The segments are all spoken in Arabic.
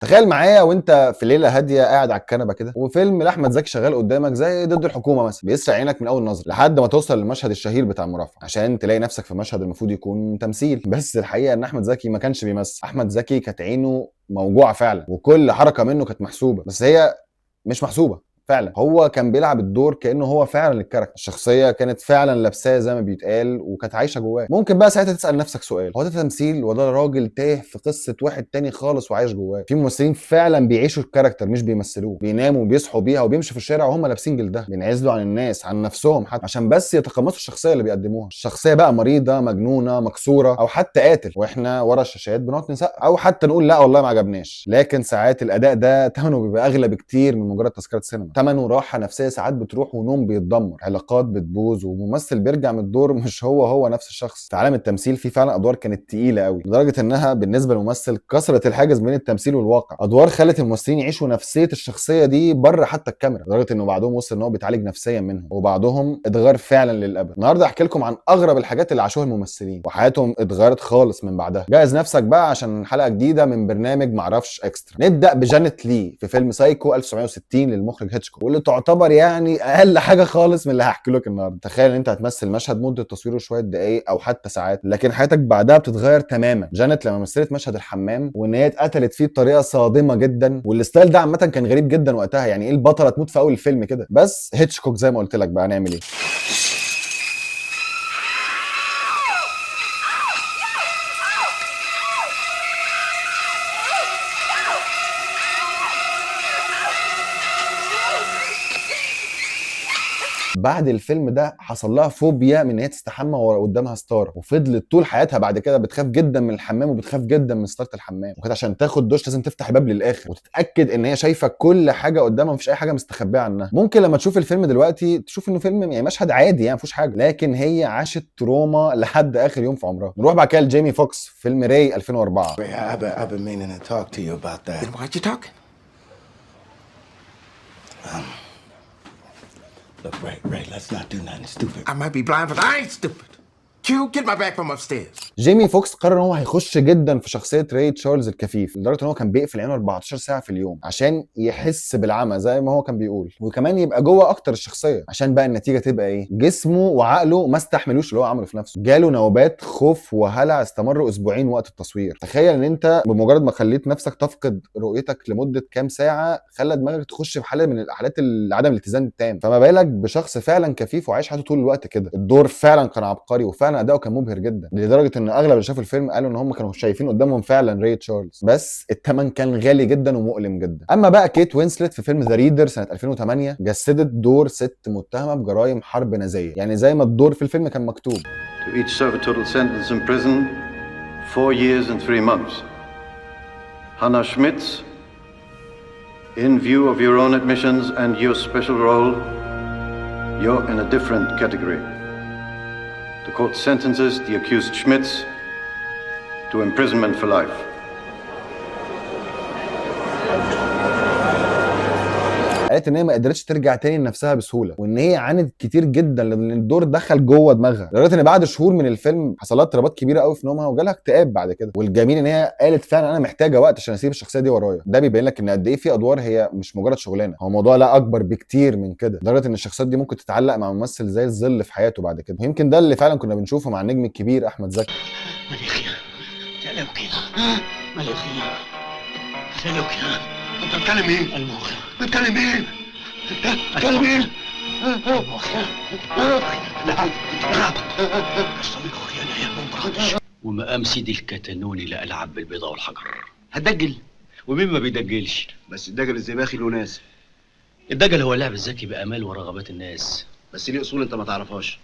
تخيل معايا وانت في ليله هاديه قاعد على الكنبه كده وفيلم لاحمد زكي شغال قدامك زي ضد الحكومه مثلا، بيسرق عينك من اول نظره لحد ما توصل للمشهد الشهير بتاع المرافعه عشان تلاقي نفسك في مشهد المفروض يكون تمثيل، بس الحقيقه ان احمد زكي ما كانش بيمثل. احمد زكي كانت عينه موجوعه فعلا وكل حركه منه كانت محسوبه، بس هي مش محسوبه فعلا. هو كان بيلعب الدور كانه هو فعلا الكاركتر، الشخصيه كانت فعلا لابساه زي ما بيتقال وكانت عايشه جواه. ممكن بقى ساعتها تسال نفسك سؤال، هو ده تمثيل ولا راجل تاه في قصه واحد تاني خالص وعايش جواه؟ في ممثلين فعلا بيعيشوا الكاركتر مش بيمثلوه، بيناموا وبيصحوا بيها وبيمشوا في الشارع وهم لابسين جلدها، بينعزلوا عن الناس عن نفسهم حتى عشان بس يتقمصوا الشخصيه اللي بيقدموها. الشخصيه بقى مريضه مجنونه مكسوره او حتى قاتل، واحنا ورا الشاشات بنقعد نسقف او حتى نقول لا والله ما عجبناش. لكن ساعات الاداء ده ثمنه بيبقى اغلى بكتير من مجرد تذكره سينما، ثمنه راحه نفسيه ساعات بتروح ونوم بيتدمر، علاقات بتبوظ، وممثل بيرجع من الدور مش هو نفس الشخص. في عالم التمثيل في فعلا ادوار كانت تقيله قوي لدرجه انها بالنسبه للممثل كسرت الحاجز بين التمثيل والواقع. ادوار خلت الممثلين يعيشوا نفسيه الشخصيه دي بره حتى الكاميرا، لدرجه انه بعضهم وصل ان هو بيتعالج نفسيا منهم وبعضهم اتغير فعلا للابد. النهارده احكي لكم عن اغرب الحاجات اللي عاشوها الممثلين وحياتهم اتغيرت خالص من بعدها. جهز نفسك بقى عشان حلقه جديده من برنامج معرفش اكسترا. نبدا بجانيت لي في فيلم سايكو 1960 للمخرج هيتشكوك، واللي تعتبر يعني اقل حاجه خالص من اللي هحكي لك النهارده. تخيل ان انت هتمثل مشهد مده تصويره شويه دقائق او حتى ساعات، لكن حياتك بعدها بتتغير تماما. جانيت لما مثلت مشهد الحمام وان هي اتقتلت فيه بطريقه صادمه جدا، والستايل ده عامه كان غريب جدا وقتها، يعني ايه البطله تموت في اول الفيلم كده؟ بس هيتشكوك زي ما قلت لك بقى نعمل ايه. بعد الفيلم ده حصل لها فوبيا من ان هي تستحمى قدامها ستاره، وفضلت طول حياتها بعد كده بتخاف جدا من الحمام وبتخاف جدا من ستاره الحمام، وكانت عشان تاخد دش لازم تفتح الباب للاخر وتتاكد ان هي شايفه كل حاجه قدامها مفيش اي حاجه مستخبيه عنها. ممكن لما تشوف الفيلم دلوقتي تشوف انه فيلم يعني مشهد عادي يعني مفيش حاجه، لكن هي عاشت تروما لحد اخر يوم في عمرها. نروح بعد كده لجيمي فوكس فيلم راي 2004. I've been meaning to talk to you about that. Then why'd you talking? Look, Ray, let's not do nothing stupid. I might be blind, but I ain't stupid. Q, get my back from upstairs. جيمي فوكس قرر ان هو هيخش جدا في شخصيه راي تشارلز الكفيف، لدرجه ان هو كان بيقفل عينه 14 ساعه في اليوم عشان يحس بالعمى زي ما هو كان بيقول، وكمان يبقى جوه اكتر الشخصيه عشان بقى النتيجه تبقى ايه؟ جسمه وعقله ما استحملوش اللي هو عمله في نفسه، جاله نوبات خوف وهلع استمروا اسبوعين وقت التصوير. تخيل ان انت بمجرد ما خليت نفسك تفقد رؤيتك لمده كام ساعه خلى دماغك تخش في حاله من حالات عدم الاتزان التام، فما بالك بشخص فعلا كفيف وعايش حياته طول الوقت كده. الدور فعلا كان عبقري وفعلا اداؤه كان مبهر جدا، لدرجه ان اغلب اللي شافوا الفيلم قالوا ان هم كانوا شايفين قدامهم فعلا راي تشارلز، بس الثمن كان غالي جدا ومؤلم جدا. اما بقى كيت وينسلت في فيلم ذا ريدر سنه 2008 جسدت دور ست متهمه بجرائم حرب نازيه، يعني زي ما الدور في الفيلم كان مكتوب. To each serve a total sentence in prison 4 years and 3 months. Hannah Schmitz, in view of your own admissions and your special role, you're in a different category. The court sentences the accused Schmitz to imprisonment for life. قالت ان هي ما قدرتش ترجع تاني لنفسها بسهوله، وان هي عانت كتير جدا لان الدور دخل جوه دماغها، لدرجه ان بعد شهور من الفيلم حصل لها اضطرابات كبيره قوي في نومها وجالها اكتئاب بعد كده. والجميل ان هي قالت فعلا انا محتاجه وقت عشان اسيب الشخصيه دي ورايا. ده بيبين لك ان قد ايه في ادوار هي مش مجرد شغلانه، هو موضوع لا اكبر بكتير من كده، لدرجه ان الشخصيات دي ممكن تتعلق مع ممثل زي الظل في حياته بعد كده. ويمكن ده اللي فعلا كنا بنشوفه مع النجم الكبير احمد زكي. مليخيا تعالوا كده. مليخيا تعالوا كده. انت بتكلم مين؟ المخ. بتكلم مين؟ بتكلم مين؟ المخ. لا الصديق خيانة يا ممرض. ومقام سيدي الكتانوني لا ألعب بالبيضة والحجر. هتدجل ومين ما بيدجلش؟ بس الدجل الزباخي له ناس. الدجل هو اللعب الذكي بآمال ورغبات الناس، بس ليه اصول انت ما تعرفهاش.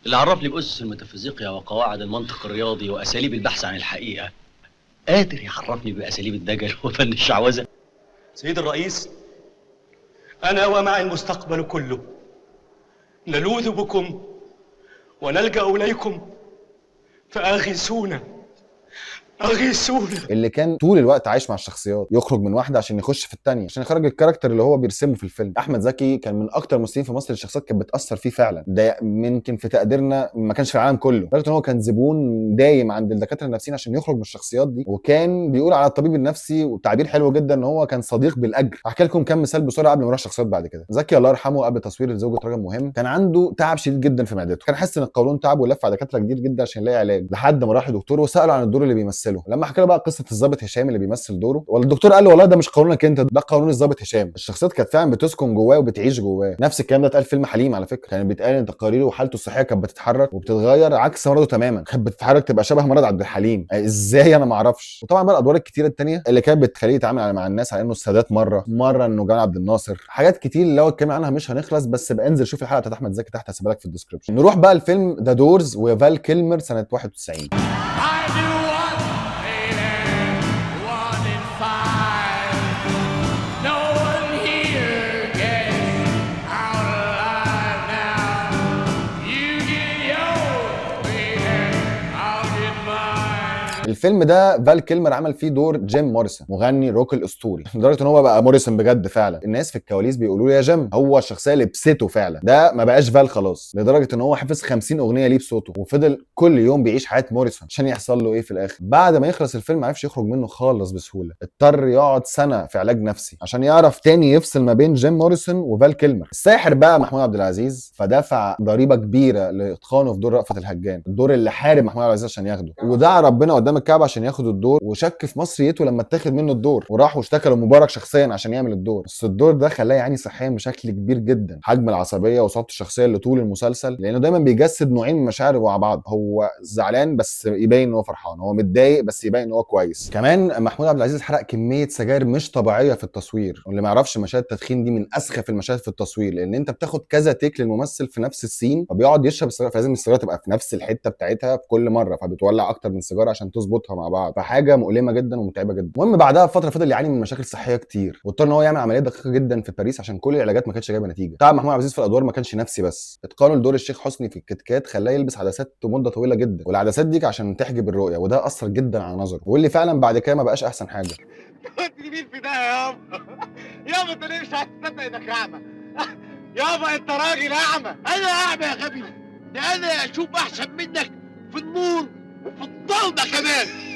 اللي عرفني بأسس الميتافيزيقيا وقواعد المنطق الرياضي وأساليب البحث عن الحقيقة قادر يعرفني بأساليب الدجل وفن الشعوذة. سيد الرئيس، أنا ومع المستقبل كله نلوذ بكم ونلجأ إليكم فآغثونا أغيثونا. اللي كان طول الوقت عايش مع الشخصيات، يخرج من واحده عشان يخش في الثانيه عشان يخرج الكاركتر اللي هو بيرسمه في الفيلم. احمد زكي كان من اكتر الممثلين في مصر الشخصيات كانت بتاثر فيه فعلا، ده يمكن في تقديرنا ما كانش في العالم كله، لدرجه ان هو كان زبون دايم عند الدكاتره النفسيين عشان يخرج من الشخصيات دي. وكان بيقول على الطبيب النفسي وتعبير حلو جدا ان هو كان صديق بالاجر. احكي لكم كام مثال بسرعه قبل ما نروح شخصيات بعد كده. زكي الله يرحمه قبل تصوير زوجة رجل مهم كان عنده تعب شديد جدا في معدته، كان حاسس ان القولون تعب ولف على دكاتره كتير جدا عشان يلاقي علاج، لحد ما راح لدكتور وساله عن الدور اللي بيمثله. لما حكى له بقى قصه الضابط هشام اللي بيمثل دوره، والدكتور قال له والله ده مش قولونك انت، ده قولون الضابط هشام. الشخصيات كانت فعلا بتسكن جواه وبتعيش جواه. نفس الكلام ده اتقال في فيلم حليم على فكره، كان بيتقال ان تقاريره وحالته الصحيه كانت بتتحرك وبتتغير عكس مرضه تماما، كانت بتتحرك تبقى شبه مرض عبد الحليم. ازاي انا ما اعرفش. وطبعا بقى الادوار الكتيره الثانيه اللي كانت بتخليه يتعامل مع الناس على انه السادات، مره انه جمال عبد الناصر، حاجات كتير اللي هو اتكلم عنها مش هنخلص، بس بقى انزل شوف الحلقه بتاعت احمد زكي تحت هسيبها لك في الديسكربشن. نروح بقى الفيلم ذا دورز وفال كيلمر سنه 91. الفيلم ده فال كيلمر عمل فيه دور جيم موريسون، مغني روك الاسطوري، لدرجه ان هو بقى موريسون بجد فعلا. الناس في الكواليس بيقولوا له يا جيم، هو الشخصيه لبسته فعلا، ده ما بقاش فال خلاص، لدرجه ان هو حفظ 50 اغنيه ليه بصوته وفضل كل يوم بيعيش حياه موريسون عشان يحصل له ايه في الاخر. بعد ما يخلص الفيلم ما عرفش يخرج منه خالص بسهوله، اضطر يقعد سنه في علاج نفسي عشان يعرف تاني يفصل ما بين جيم موريسون وفال كيلمر. الساحر بقى محمود عبد العزيز، فدفع ضريبه كبيره لاتقانه في دور رأفت الهجان، الدور اللي حارب محمود عبد العزيز عشان ياخده، ودعا ربنا قدام الكعبه عشان ياخد الدور، وشك في مصريته لما اتاخد منه الدور وراح واشتكى لمبارك شخصيا عشان يعمل الدور. بس الدور ده خلاه يعاني صحيا بشكل كبير جدا، حجم العصبيه وصوت الشخصيه اللي طول المسلسل، لانه دايما بيجسد نوعين من مشاعره مع بعض، هو زعلان بس يبين ان هو فرحان، هو متضايق بس يبين ان هو كويس. كمان محمود عبد العزيز حرق كميه سجاير مش طبيعيه في التصوير، واللي ما يعرفش مشاهد التدخين دي من اسخف المشاهد في التصوير، لان انت بتاخد كذا تيك للممثل في نفس السين فبيقعد يشرب السيجاره، فلازم السيجاره تبقى في نفس الحته بتاعتها في كل مره، فبتولع اكتر من سيجاره عشان تظبطها مع بعض، فحاجه مؤلمه جدا ومتعبه جدا. المهم بعدها بفتره فضل يعاني من مشاكل صحيه كتير، واضطر ان هو يعمل عمليات دقيقه جدا في باريس عشان كل العلاجات ما كانتش جايبه نتيجه. تعب محمود عبد العزيز في الادوار ما كانش نفسي بس، اتقانه لدور الشيخ حسني في الكتكات خلاه يلبس عدسات مده طويله جدا، والعدسات دي عشان تحجب الرؤيه، وده اثر جدا على نظره، واللي فعلا بعد كده ما بقاش احسن حاجه. كنت مين في ده يابا؟ يابا انت ليه مش عايز تصدق انك اعمى؟ يابا انت راجل اعمى. انا اعمى يا غبي؟ ده انا اشوف احسن منك في النور وفي الضلمه كمان.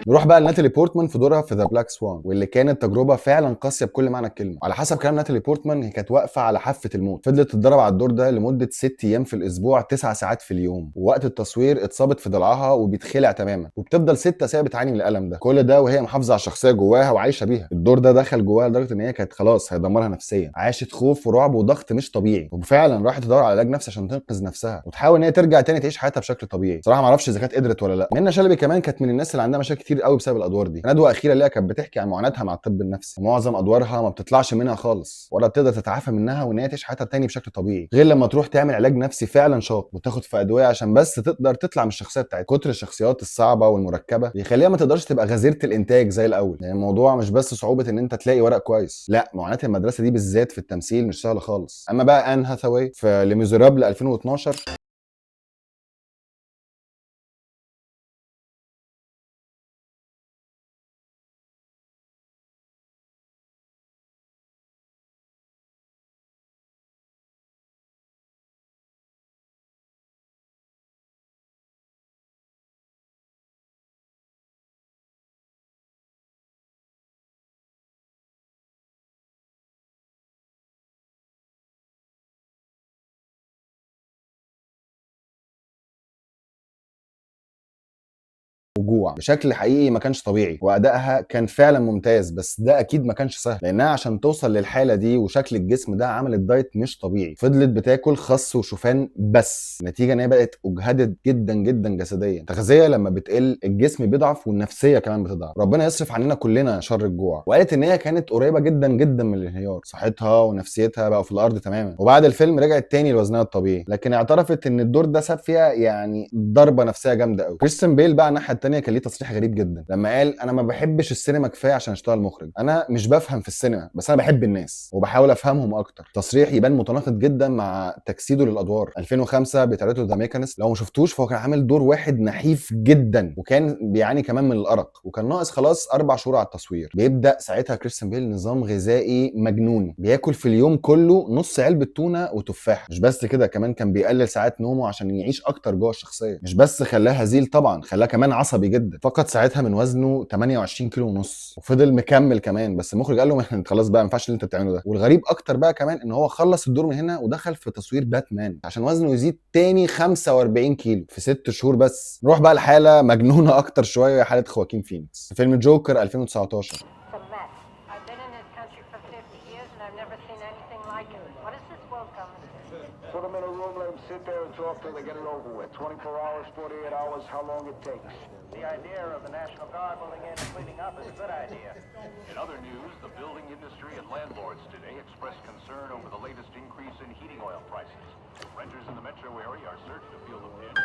نروح بقى لناتالي بورتمان في دورها في ذا بلاك سوان، واللي كانت تجربه فعلا قاسيه بكل معنى الكلمه. على حسب كلام ناتالي بورتمان هي كانت واقفه على حافه الموت، فضلت تتدرب على الدور ده لمده 6 ايام في الاسبوع 9 ساعات في اليوم، ووقت التصوير اتصابت في ضلعها وبيتخلع تماما، وبتفضل 6 اسابيع بتعاني من الالم ده، كل ده وهي محافظه على الشخصيه جواها وعايشه بيها. الدور ده دخل جواها لدرجه ان هي كانت خلاص هيدمرها نفسيا، عاشت خوف ورعب وضغط مش طبيعي، وفعلا راحت تدور على علاج نفسي عشان تنقذ نفسها وتحاول ان هي ترجع تاني تعيش حياتها بشكل طبيعي. صراحه ما اعرفش اذا كانت قدرت ولا لا. منى شلبي كمان كانت من الناس اللي عندها مشاكل كتير قوي بسبب الادوار دي. ندوه اخيره ليها كانت بتحكي عن معاناتها مع الطب النفسي، ومعظم ادوارها ما بتطلعش منها خالص ولا بتقدر تتعافى منها وان هي تعيش حياتها تاني بشكل طبيعي، غير لما تروح تعمل علاج نفسي فعلا شاق وتاخد في ادويه عشان بس تقدر تطلع من الشخصيه بتاعتها. كتر الشخصيات الصعبه والمركبه بيخليها ما تقدرش تبقى غزيره الانتاج زي الاول، يعني الموضوع مش بس صعوبه ان انت تلاقي ورق كويس، لا معاناه المدرسه دي بالذات في التمثيل مش سهله خالص. اما بقى ان هاثاواي في ليميزيرابل 2012، وجوع بشكل حقيقي ما كانش طبيعي، وادائها كان فعلا ممتاز، بس ده اكيد ما كانش سهل لانها عشان توصل للحاله دي وشكل الجسم ده عملت دايت مش طبيعي، فضلت بتاكل خس وشوفان بس، نتيجه ان هي بقت اجهدت جدا جدا جسديا. التغذيه لما بتقل الجسم بيضعف والنفسيه كمان بتضعف، ربنا يصرف عننا كلنا شر الجوع. وقالت ان هي كانت قريبه جدا جدا من الانهيار، صحتها ونفسيتها بقوا في الارض تماما، وبعد الفيلم رجعت تاني لوزنها الطبيعي، لكن اعترفت ان الدور ده ساب فيها يعني ضربه نفسيه جامده قوي. كريستيان بيل بقى الناحيه التانيه الدنيا كان ليه تصريح غريب جدا لما قال انا ما بحبش السينما كفايه عشان اشتغل مخرج، انا مش بفهم في السينما بس انا بحب الناس وبحاول افهمهم اكتر. تصريح يبان متناقض جدا مع تجسيده للادوار. 2005 بتاعته ذا ميكانيست، لو ما شفتوش فهو كان عامل دور واحد نحيف جدا وكان بيعاني كمان من الارق، وكان ناقص خلاص 4 شهور على التصوير. بيبدا ساعتها كريستيان بيل نظام غذائي مجنون، بياكل في اليوم كله نص علبه تونه وتفاحه. مش بس كده، كمان كان بيقلل ساعات نومه عشان يعيش اكتر جوه الشخصيه. مش بس خلاه هزيل، طبعا خلاه كمان عصبي جدا. فقد ساعتها من وزنه 28 كيلو ونص وفضل مكمل كمان، بس المخرج قال له انت خلاص بقى ما ينفعش اللي انت بتعمله ده. والغريب اكتر بقى كمان ان هو خلص الدور من هنا ودخل في تصوير باتمان عشان وزنه يزيد تاني 45 كيلو في 6 شهور بس. نروح بقى لحاله مجنونه اكتر شويه، حاله خواكين فينيكس في فيلم جوكر 2019. Put them in a room, let them sit there and talk till they get it over with. 24 hours, 48 hours, how long it takes. The idea of the National Guard moving in and cleaning up is a good idea. In other news, the building industry and landlords today expressed concern over the latest increase in heating oil prices. Renters in the metro area are certain to feel the pinch.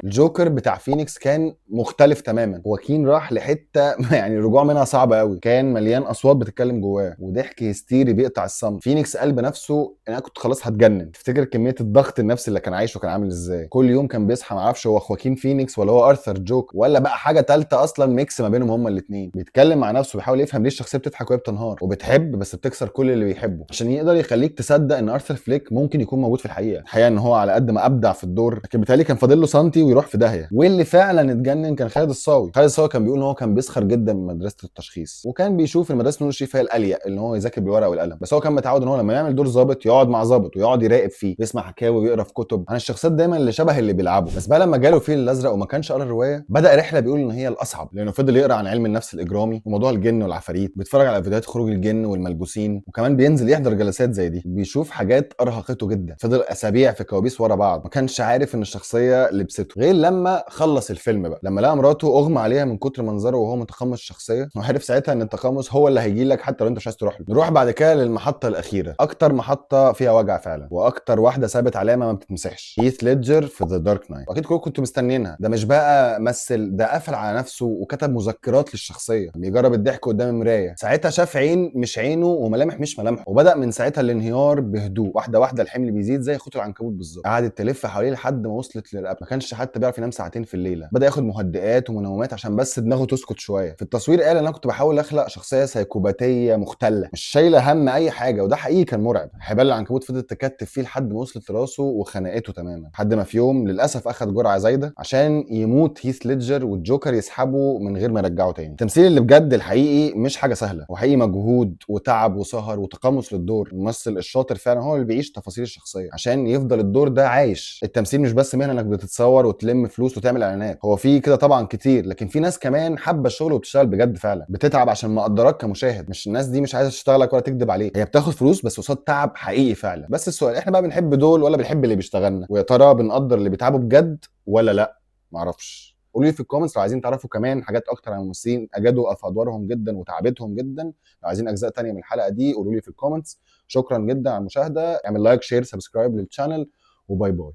الجوكر بتاع فينيكس كان مختلف تماما. واكين راح لحته يعني الرجوع منها صعب قوي، كان مليان اصوات بتتكلم جواه وضحك هستيري بيقطع الصمت. فينيكس قال بنفسه انا كنت خلاص هتجنن. تفتكر كميه الضغط النفسي اللي كان عايشه كان عامل ازاي؟ كل يوم كان بيصحى ما عرفش هو خواكين فينيكس ولا هو ارثر جوكر ولا بقى حاجه ثالثه اصلا ميكس ما بينهم هما الاثنين. بيتكلم مع نفسه بيحاول يفهم ليه الشخصيه بتضحك وهي بتنهار وبتحب بس بتكسر كل اللي بيحبه، عشان يقدر يخليك تصدق ان ارثر فليك ممكن يكون موجود في الحقيقه ان هو على قد ما ابدع في الدور لكن بالتالي كان فاضل له سنتي ويروح في داهيه. واللي فعلا اتجنن كان خالد الصاوي. خالد الصاوي كان بيقول ان هو كان بيسخر جدا من مدرسه التشخيص وكان بيشوف ان مدرسه نور الشريف هي الاليق ان هو يذاكر بالورقه والقلم، بس هو كان متعود ان هو لما يعمل دور ظابط يقعد مع ظابط ويقعد يراقب فيه ويسمع حكاوي ويقرا في كتب عن الشخصيات دايما اللي شبه اللي بيلعبه. بس بقى لما جاله الفيل الازرق وما كانش قرا الروايه بدا رحله بيقول ان هي الاصعب، لانه فضل يقرا عن علم النفس الاجرامي وموضوع الجن والعفاريت، بيتفرج على فيديوهات خروج الجن والملبوسين وكمان بينزل يحضر جلسات زي دي. بيشوف حاجات ارهقته جدا، فضل اسابيع في كوابيس ورا بعض ما كانش عارف ان الشخصيه لبسته، غير لما خلص الفيلم بقى لما لقى مراته اغمى عليها من كتر منظره وهو متقمص الشخصيه، وعرف ساعتها ان التقمص هو اللي هيجي لك حتى لو انت مش عايز تروح له. نروح بعد كده للمحطه الاخيره، اكتر محطه فيها وجع فعلا واكتر واحده سابت علامه ما بتتمسحش، هيث ليدجر في ذا دارك نايت. واكيد كلكم كنتوا مستنيينها. ده مش بقى مثل، ده قفل على نفسه وكتب مذكرات للشخصيه، بيجرب الضحك قدام المرايه. ساعتها شاف عين مش عينه وملامح مش ملامحه، وبدا من ساعتها الانهيار بهدوء. واحده واحده الحمل بيزيد زي خيوط العنكبوت بالظبط. قعدت تلف حواليه لحد ما وصلت للرقبه، ما كانش حتى بيعرف ينام ساعتين في الليله. بدا ياخد مهدئات ومنومات عشان بس دماغه تسكت شويه. في التصوير قال انا كنت بحاول اخلق شخصيه سايكوباتيه مختله مش شايله هم اي حاجه، وده حقيقي كان مرعب. حبال العنكبوت فضلت تكتف فيه لحد ما وصلت لراسه وخنقته تماما، لحد ما في يوم للاسف اخذ جرعه زايده عشان يموت هيث ليدجر والجوكر يسحبه من غير ما يرجعه تاني. التمثيل اللي بجد الحقيقي مش حاجه سهله، وحقيقي مجهود وتعب وسهر وتقمص للدور. الممثل الشاطر فعلا هو اللي بيعيش تفاصيل الشخصيه عشان يفضل الدور ده عايش. التمثيل مش بس مهنه انك بتتصور وتلم فلوس وتعمل اعلانات، هو في كده طبعا كتير، لكن في ناس كمان حابه الشغل وبتشتغل بجد فعلا، بتتعب عشان مقدراك كمشاهد. مش الناس دي مش عايزه تشتغلك ولا تكذب عليك، هي بتاخد فلوس بس قصاد تعب حقيقي فعلا. بس السؤال احنا بقى بنحب دول ولا بنحب اللي بيشتغلنا؟ ويا ترى بنقدر اللي بيتعبوا بجد ولا لا؟ معرفش. قولوا لي في الكومنتس لو عايزين تعرفوا كمان حاجات اكتر عن الممثلين اجادوا في ادوارهم جدا وتعبتهم جدا. لو عايزين اجزاء تانية من الحلقه دي قولوا لي في الكومنتس. شكرا جدا على المشاهده، اعمل لايك شير سبسكرايب للشانل وباي باي.